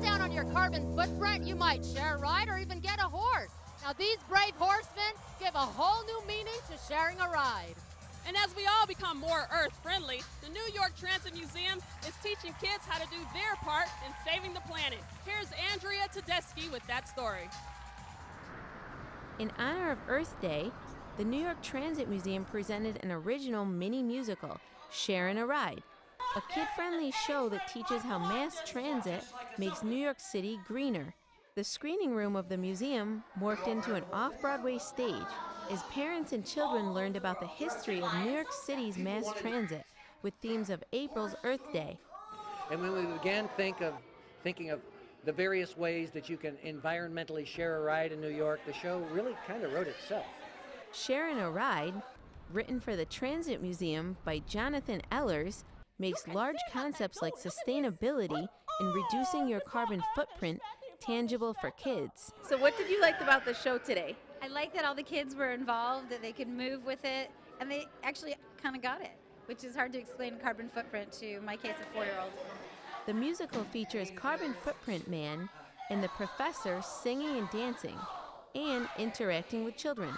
down on your carbon footprint, you might share a ride or even get a horse. Now, these brave horsemen give a whole new meaning to sharing a ride. And as we all become more earth-friendly, the New York Transit Museum is teaching kids how to do their part in saving the planet. Here's Andrea Tedeschi with that story. In honor of Earth Day, the New York Transit Museum presented an original mini musical, Sharing a Ride, a kid-friendly show that teaches how mass transit makes New York City greener. The screening room of the museum morphed into an off-Broadway stage as parents and children learned about the history of New York City's mass transit with themes of April's Earth Day. And when we began thinking of the various ways that you can environmentally share a ride in New York, the show really kind of wrote itself. Sharing a Ride, written for the Transit Museum by Jonathan Ehlers, makes large concepts like sustainability and reducing your carbon footprint tangible for kids. So what did you like about the show today? I like that all the kids were involved, that they could move with it, and they actually kind of got it, which is hard to explain carbon footprint to, in my case, a 4-year-old. The musical features Carbon Footprint Man and the professor singing and dancing and interacting with children.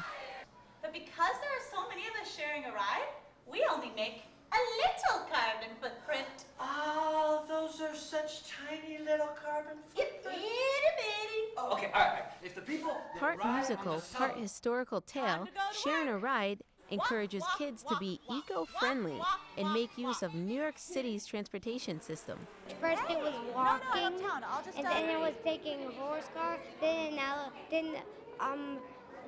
But because there are so many of us sharing a ride, we only make a little carbon footprint. Oh, those are such tiny little carbon footprints. Itty bitty. Oh, okay, all right. If the people that Part ride on musical, the part subway- historical tale, Sharing a Ride encourages kids to be eco-friendly and make use of New York City's transportation system. First it was walking, just and then it was taking a horse car, then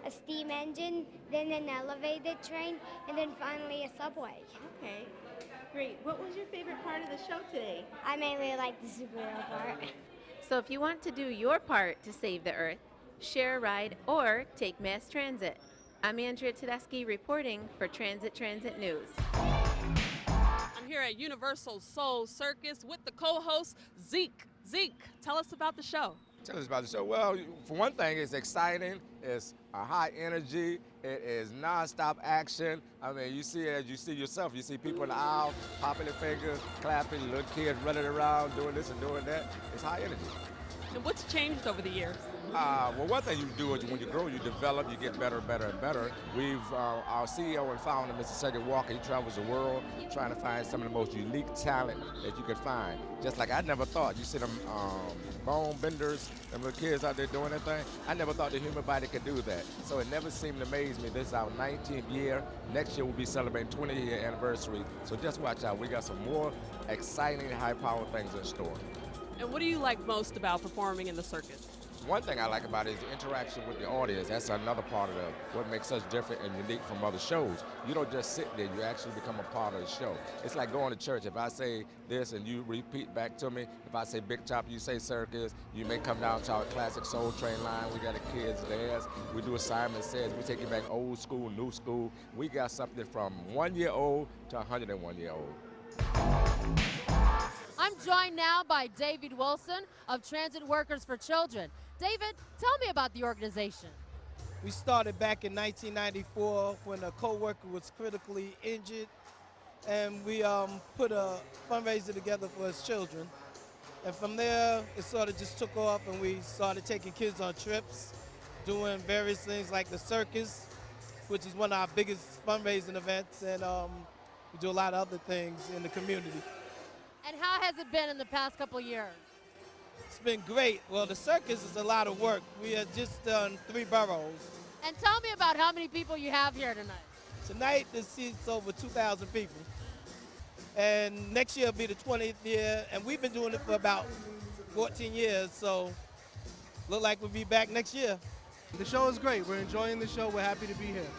a steam engine, then an elevated train, and then finally a subway. Okay, great. What was your favorite part of the show today? I mainly like the superhero part. So if you want to do your part to save the Earth, share a ride or take mass transit. I'm Andrea Tedeschi reporting for Transit News. I'm here at Universal Soul Circus with the co-host Zeke. Zeke, tell us about the show. Tell us about the show. Well, for one thing, it's exciting. It's a high energy. It is nonstop action. I mean, you see it as you see yourself. You see people in the aisle popping their fingers, clapping, little kids running around, doing this and doing that. It's high energy. And what's changed over the years? Well, one thing you do is when you grow, you develop, you get better and better and better. Our CEO and founder, Mr. Cedric Walker, he travels the world trying to find some of the most unique talent that you can find. Just like I never thought, you see them bone benders, them little kids out there doing that thing. I never thought the human body could do that. So it never seemed to amaze me. This is our 19th year. Next year we'll be celebrating 20-year anniversary. So just watch out. We got some more exciting, high-powered things in store. And what do you like most about performing in the circus? One thing I like about it is the interaction with the audience. That's another part of what makes us different and unique from other shows. You don't just sit there, you actually become a part of the show. It's like going to church. If I say this and you repeat back to me, if I say Big Chop, you say circus, you may come down to our classic Soul Train line. We got the kids dance. We do a Simon Says. We take it back old school, new school. We got something from 1-year-old to 101-year-old. I'm joined now by David Wilson of Transit Workers for Children. David, tell me about the organization. We started back in 1994 when a co-worker was critically injured, and we put a fundraiser together for his children. And from there, it sort of just took off, and we started taking kids on trips, doing various things like the circus, which is one of our biggest fundraising events, and we do a lot of other things in the community. And how has it been in the past couple years? It's been great. Well, the circus is a lot of work. We have just done 3 boroughs. And tell me about how many people you have here tonight. Tonight, this seats over 2,000 people. And next year will be the 20th year, and we've been doing it for about 14 years, so look like we'll be back next year. The show is great. We're enjoying the show. We're happy to be here.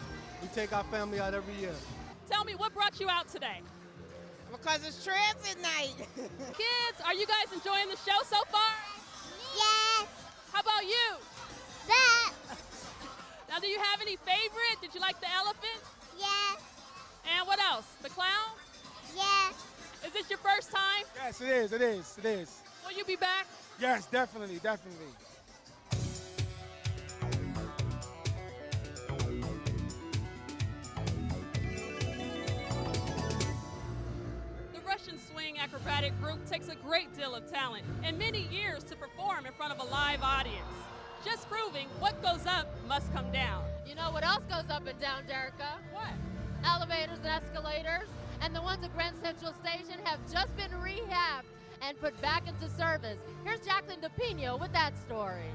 We take our family out every year. Tell me, what brought you out today? Because it's transit night. Kids, are you guys enjoying the show so far? Yes. How about you? That. Now, do you have any favorite? Did you like the elephant? Yes. And what else? The clown? Yes. Is this your first time? Yes, it is. It is. It is. Will you be back? Yes, definitely. Definitely. The Russian swing acrobatic group takes a great deal of talent and many years to perform in front of a live audience. Just proving what goes up must come down. You know what else goes up and down, Derica? What? Elevators and escalators, and the ones at Grand Central Station have just been rehabbed and put back into service. Here's Jacqueline DePino with that story.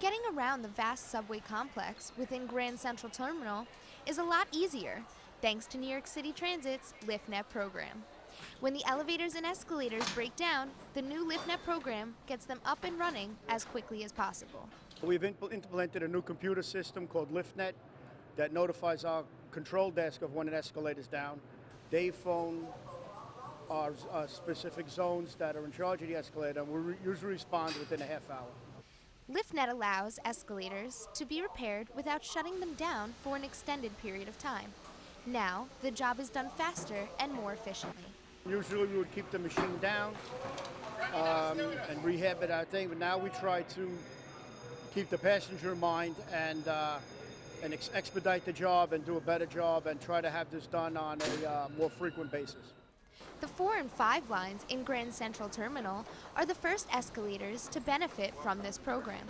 Getting around the vast subway complex within Grand Central Terminal is a lot easier thanks to New York City Transit's LiftNet program. When the elevators and escalators break down, the new LiftNet program gets them up and running as quickly as possible. We've implemented a new computer system called LiftNet that notifies our control desk of when an escalator is down. They phone our specific zones that are in charge of the escalator, and we usually respond within a half hour. LiftNet allows escalators to be repaired without shutting them down for an extended period of time. Now, the job is done faster and more efficiently. Usually we would keep the machine down and rehab it, I think, but now we try to keep the passenger in mind and expedite the job and do a better job and try to have this done on a more frequent basis. The 4 and 5 lines in Grand Central Terminal are the first escalators to benefit from this program,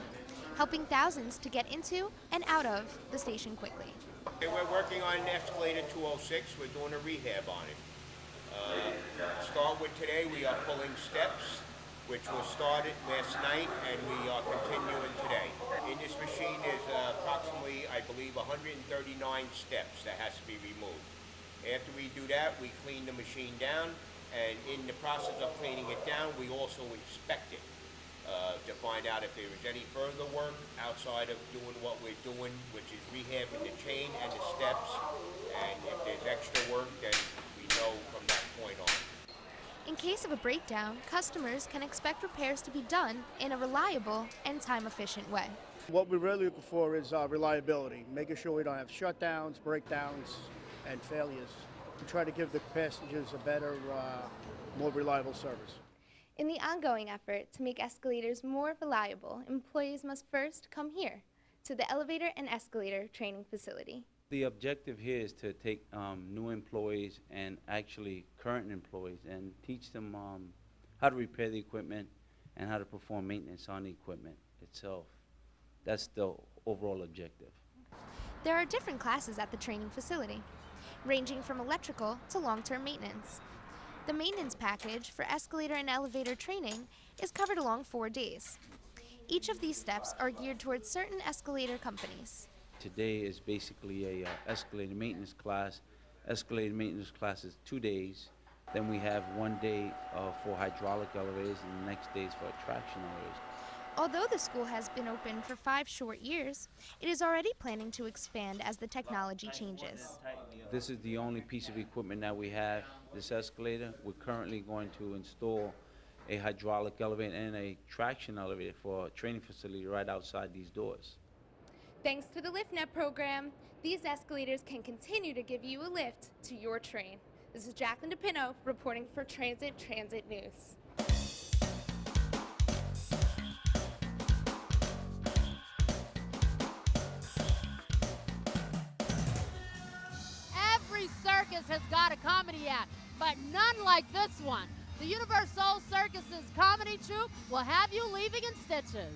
helping thousands to get into and out of the station quickly. We're working on escalator 206. We're doing a rehab on it. Start with today, we are pulling steps, which was started last night, and we are continuing today. In this machine, there's approximately, I believe, 139 steps that has to be removed. After we do that, we clean the machine down, and in the process of cleaning it down, we also inspect it to find out if there is any further work outside of doing what we're doing, which is rehabbing the chain and the steps, and if there's extra work, then we know from that point on. In case of a breakdown, customers can expect repairs to be done in a reliable and time-efficient way. What we're really looking for is reliability, making sure we don't have shutdowns, breakdowns, and failures. We try to give the passengers a better, more reliable service. In the ongoing effort to make escalators more reliable, employees must first come here, to the elevator and escalator training facility. The objective here is to take new employees and actually current employees and teach them how to repair the equipment and how to perform maintenance on the equipment itself. That's the overall objective. There are different classes at the training facility, ranging from electrical to long-term maintenance. The maintenance package for escalator and elevator training is covered along 4 days. Each of these steps are geared towards certain escalator companies. Today is basically a escalator maintenance class. Escalator maintenance class is 2 days. Then we have 1 day for hydraulic elevators, and the next day is for traction elevators. Although the school has been open for 5 short years, it is already planning to expand as the technology changes. This is the only piece of equipment that we have, this escalator. We're currently going to install a hydraulic elevator and a traction elevator for a training facility right outside these doors. Thanks to the LiftNet program, these escalators can continue to give you a lift to your train. This is Jacqueline DePino reporting for Transit News. Every circus has got a comedy act, but none like this one. The Universal Circus's comedy troupe will have you leaving in stitches.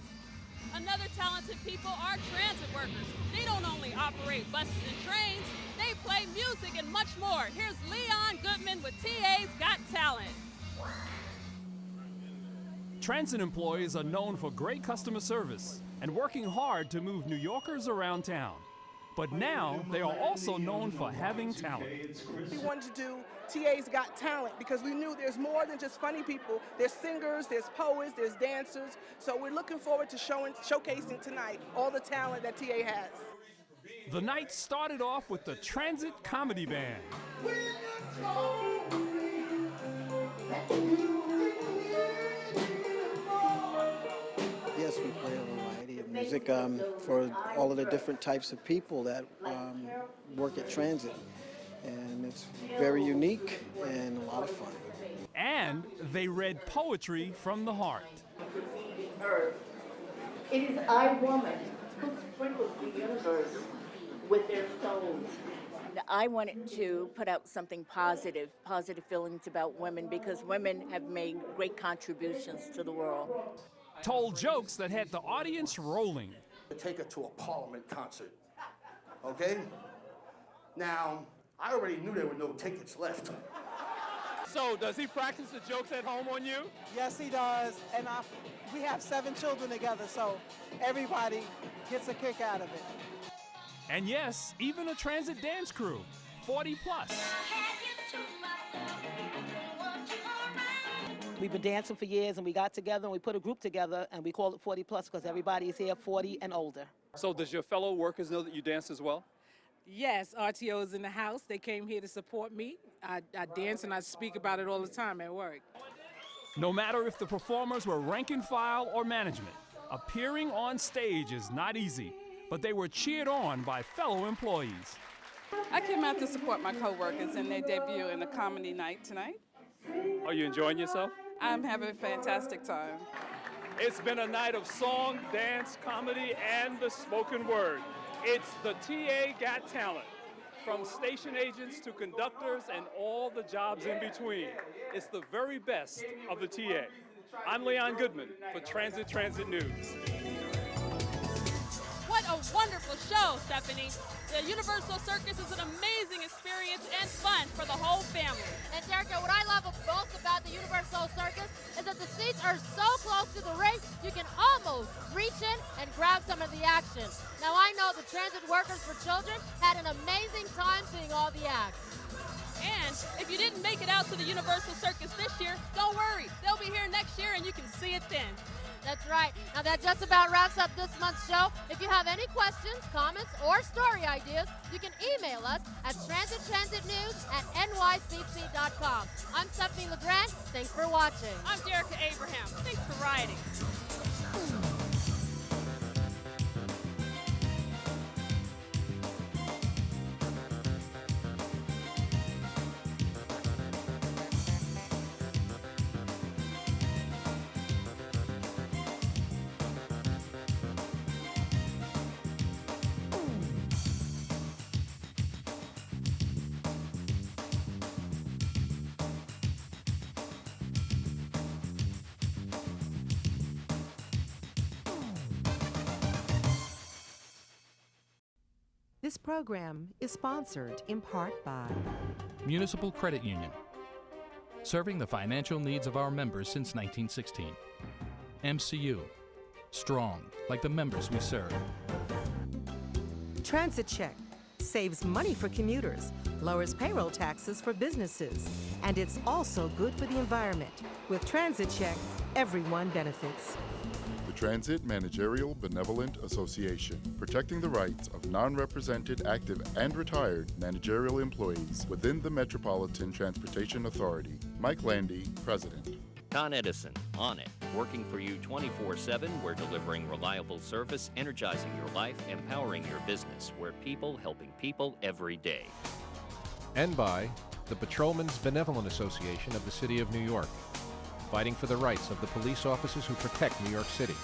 Another talented people are transit workers. They don't only operate buses and trains, they play music and much more. Here's Leon Goodman with TA's Got Talent. Transit employees are known for great customer service and working hard to move New Yorkers around town. But now they are also known for having talent. We wanted to do TA's Got Talent because we knew there's more than just funny people. There's singers, there's poets, there's dancers. So we're looking forward to showcasing tonight all the talent that TA has. The night started off with the Transit Comedy Band. Yes, we play a variety of music for all of the different types of people that work at transit. And it's very unique and a lot of fun. And they read poetry from the heart. Earth. It is I, woman, who sprinkled the universe with their souls. I wanted to put out something positive feelings about women, because women have made great contributions to the world. Told jokes that had the audience rolling. Take her to a Parliament concert, okay? Now, I already knew there were no tickets left. So, does he practice the jokes at home on you? Yes, he does. And we have 7 children together, so everybody gets a kick out of it. And yes, even a transit dance crew, 40 plus. We've been dancing for years, and we got together and we put a group together, and we call it 40 plus because everybody is here 40 and older. So does your fellow workers know that you dance as well? Yes, RTO is in the house. They came here to support me. I dance and I speak about it all the time at work. No matter if the performers were rank and file or management, appearing on stage is not easy, but they were cheered on by fellow employees. I came out to support my coworkers in their debut in the comedy night tonight. Are you enjoying yourself? I'm having a fantastic time. It's been a night of song, dance, comedy, and the spoken word. It's the TA Got Talent. From station agents to conductors and all the jobs in between. It's the very best of the TA. I'm Leon Goodman for Transit News. What a wonderful show, Stephanie. The Universal Circus is an amazing experience and fun for the whole family. And Jericho, what I love most about the Universal Circus is that the seats are so close to the race, you can almost reach in and grab some of the action. Now I know the Transit Workers for Children had an amazing time seeing all the acts. And if you didn't make it out to the Universal Circus this year, don't worry. They'll be here next year and you can see it then. That's right. Now that just about wraps up this month's show. If you have any questions, comments, or story ideas, you can email us at transitnews@nycc.com. I'm Stephanie LeGrand. Thanks for watching. I'm Jerica Abraham. Thanks for riding. This program is sponsored in part by Municipal Credit Union, serving the financial needs of our members since 1916. MCU, strong like the members we serve. Transit Check, saves money for commuters, lowers payroll taxes for businesses, and it's also good for the environment. With Transit Check, everyone benefits. The Transit Managerial Benevolent Association, protecting the rights of non-represented, active, and retired managerial employees within the Metropolitan Transportation Authority. Mike Landy, President. Con Edison, on it, working for you 24/7. We're delivering reliable service, energizing your life, empowering your business. We're people helping people every day. And by the Patrolmen's Benevolent Association of the City of New York, fighting for the rights of the police officers who protect New York City.